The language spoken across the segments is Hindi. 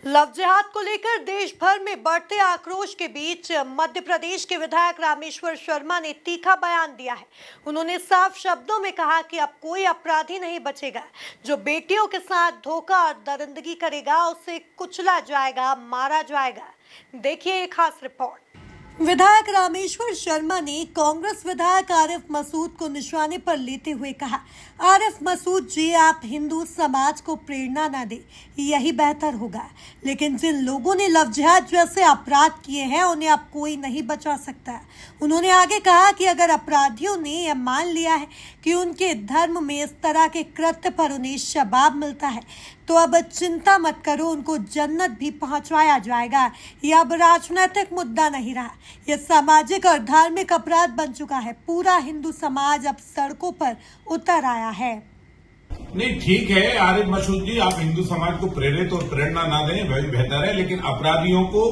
लव जिहाद को लेकर देश भर में बढ़ते आक्रोश के बीच मध्य प्रदेश के विधायक रामेश्वर शर्मा ने तीखा बयान दिया है। उन्होंने साफ शब्दों में कहा कि अब कोई अपराधी नहीं बचेगा। जो बेटियों के साथ धोखा और दरिंदगी करेगा उसे कुचला जाएगा, मारा जाएगा। देखिए एक खास रिपोर्ट। विधायक रामेश्वर शर्मा ने कांग्रेस विधायक आरिफ मसूद को निशाने पर लेते हुए कहा, आरिफ मसूद जी, आप हिंदू समाज को प्रेरणा न दे, यही बेहतर होगा। लेकिन जिन लोगों ने लव जिहाद जैसे अपराध किए हैं उन्हें अब कोई नहीं बचा सकता। उन्होंने आगे कहा कि अगर अपराधियों ने यह मान लिया है कि उनके धर्म में इस तरह के कृत्य पर उन्हें शबाब मिलता है तो अब चिंता मत करो, उनको जन्नत भी पहुंचाया जाएगा। यह अब राजनीतिक मुद्दा नहीं रहा, यह सामाजिक और धार्मिक अपराध बन चुका है। पूरा हिंदू समाज अब सड़कों पर उतर आया है। नहीं, ठीक है आरिफ मसूद जी, आप हिंदू समाज को प्रेरित और प्रेरणा ना दें, वही बेहतर है। लेकिन अपराधियों को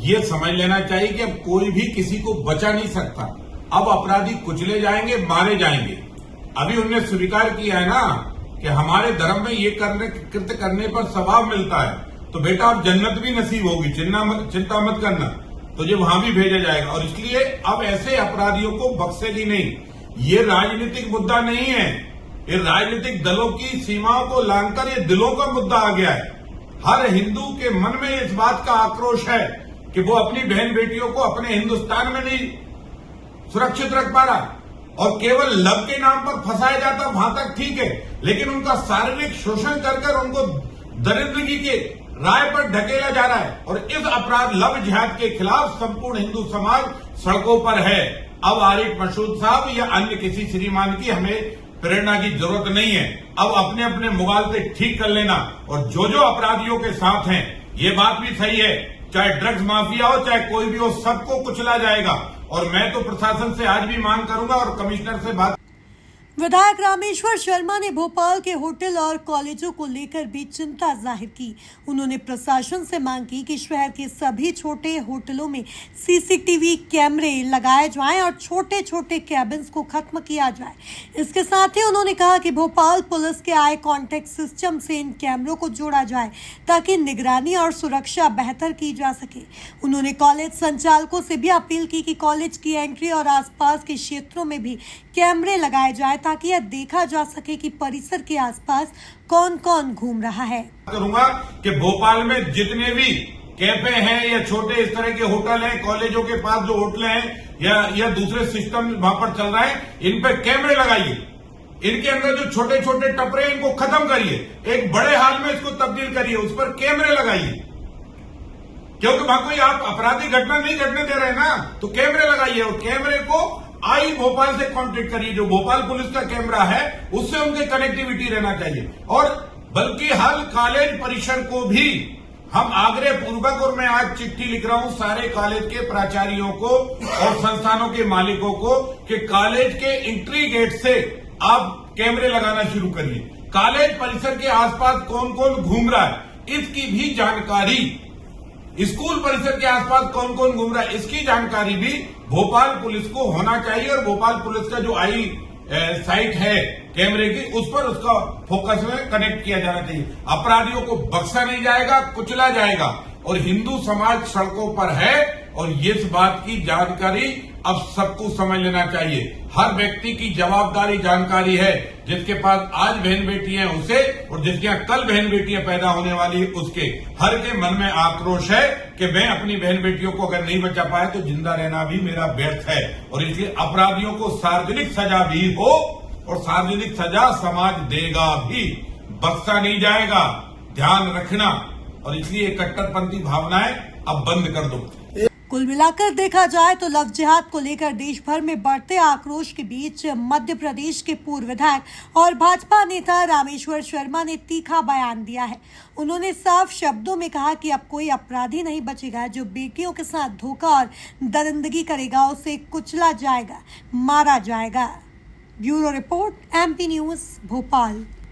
ये समझ लेना चाहिए कि अब कोई भी किसी को बचा नहीं सकता। अब अपराधी कुचले जाएंगे, मारे जाएंगे। अभी उन्होंने स्वीकार किया है ना कि हमारे धर्म में ये कृत्य करने पर सवाब मिलता है, तो बेटा अब जन्नत भी नसीब होगी, चिंता मत करना, तुझे वहां भी भेजा जाएगा। और इसलिए अब ऐसे अपराधियों को बख्शेगी नहीं। ये राजनीतिक मुद्दा नहीं है, ये राजनीतिक दलों की सीमाओं को लांघकर ये दिलों का मुद्दा आ गया है। हर हिंदू के मन में इस बात का आक्रोश है कि वो अपनी बहन बेटियों को अपने हिंदुस्तान में नहीं सुरक्षित रख पा रहा, और केवल लव के नाम पर फंसाया जाता वहां तक ठीक है, लेकिन उनका शारीरिक शोषण कर उनको दरिद्रगी के राय पर ढकेला जा रहा है। और इस अपराध लव जिहाद के खिलाफ संपूर्ण हिंदू समाज सड़कों पर है। अब आरिफ मसूद साहब या अन्य किसी श्रीमान की हमें प्रेरणा की जरूरत नहीं है। अब अपने अपने मुगालते ठीक कर लेना, और जो अपराधियों के साथ हैं, ये बात भी सही है, चाहे ड्रग्स माफिया हो चाहे कोई भी हो, सबको कुचला जाएगा। और मैं तो प्रशासन से आज भी मांग करूंगा और कमिश्नर से बात। विधायक रामेश्वर शर्मा ने भोपाल के होटल और कॉलेजों को लेकर भी चिंता जाहिर की। उन्होंने प्रशासन से मांग की कि शहर के सभी छोटे होटलों में सीसीटीवी कैमरे लगाए जाएं और छोटे छोटे कैबिन्स को खत्म किया जाए। इसके साथ ही उन्होंने कहा कि भोपाल पुलिस के आई कॉन्टैक्ट सिस्टम से इन कैमरों को जोड़ा जाए ताकि निगरानी और सुरक्षा बेहतर की जा सके। उन्होंने कॉलेज संचालकों से भी अपील की कि कॉलेज की एंट्री और आसपास के क्षेत्रों में भी कैमरे लगाए जाए ताकि यह देखा जा सके कि परिसर के आसपास कौन कौन घूम रहा है। करूंगा कि भोपाल में जितने भी कैफे हैं या छोटे इस तरह के होटल हैं, कॉलेजों के पास जो होटल हैं या दूसरे सिस्टम वहां पर चल रहा है, इन पे कैमरे लगाइए। इनके अंदर जो छोटे छोटे टपरे हैं इनको खत्म करिए, एक बड़े हाल में इसको तब्दील करिए, उस पर कैमरे लगाइए। क्योंकि वहां कोई आप अपराधी घटना नहीं घटने दे रहे ना, तो कैमरे लगाइए। और कैमरे को आई भोपाल से कांटेक्ट करिए, जो भोपाल पुलिस का कैमरा है उससे उनकी कनेक्टिविटी रहना चाहिए। और बल्कि हर कॉलेज परिसर को भी हम आग्रह पूर्वक, और मैं आज चिट्ठी लिख रहा हूं सारे कॉलेज के प्राचार्यों को और संस्थानों के मालिकों को कि कॉलेज के एंट्री गेट से आप कैमरे लगाना शुरू करिए। कॉलेज परिसर के आसपास कौन कौन घूम रहा है इसकी भी जानकारी, स्कूल परिसर के आसपास कौन कौन घूम रहा है इसकी जानकारी भी भोपाल पुलिस को होना चाहिए। और भोपाल पुलिस का जो आई साइट है कैमरे की, उस पर उसका फोकस में कनेक्ट किया जाना चाहिए। अपराधियों को बख्शा नहीं जाएगा, कुचला जाएगा। और हिंदू समाज सड़कों पर है, और इस बात की जानकारी अब सबको समझ लेना चाहिए। हर व्यक्ति की जवाबदारी जानकारी है, जिसके पास आज बहन बेटी है उसे, और जिसके यहाँ कल बहन बेटियां पैदा होने वाली है उसके। हर के मन में आक्रोश है कि मैं अपनी बहन बेटियों को अगर नहीं बचा पाया तो जिंदा रहना भी मेरा व्यर्थ है। और इसलिए अपराधियों को सार्वजनिक सजा भी हो, और सार्वजनिक सजा समाज देगा भी, बख्शा नहीं जाएगा, ध्यान रखना। और इसलिए कट्टरपंथी भावनाएं अब बंद कर दो। कुल मिलाकर देखा जाए तो लव जिहाद को लेकर देश भर में बढ़ते आक्रोश के बीच मध्य प्रदेश के पूर्व विधायक और भाजपा नेता रामेश्वर शर्मा ने तीखा बयान दिया है। उन्होंने साफ शब्दों में कहा कि अब कोई अपराधी नहीं बचेगा। जो बेटियों के साथ धोखा और दरिंदगी करेगा उसे कुचला जाएगा, मारा जाएगा। Bureau report, MP news, Bhopal.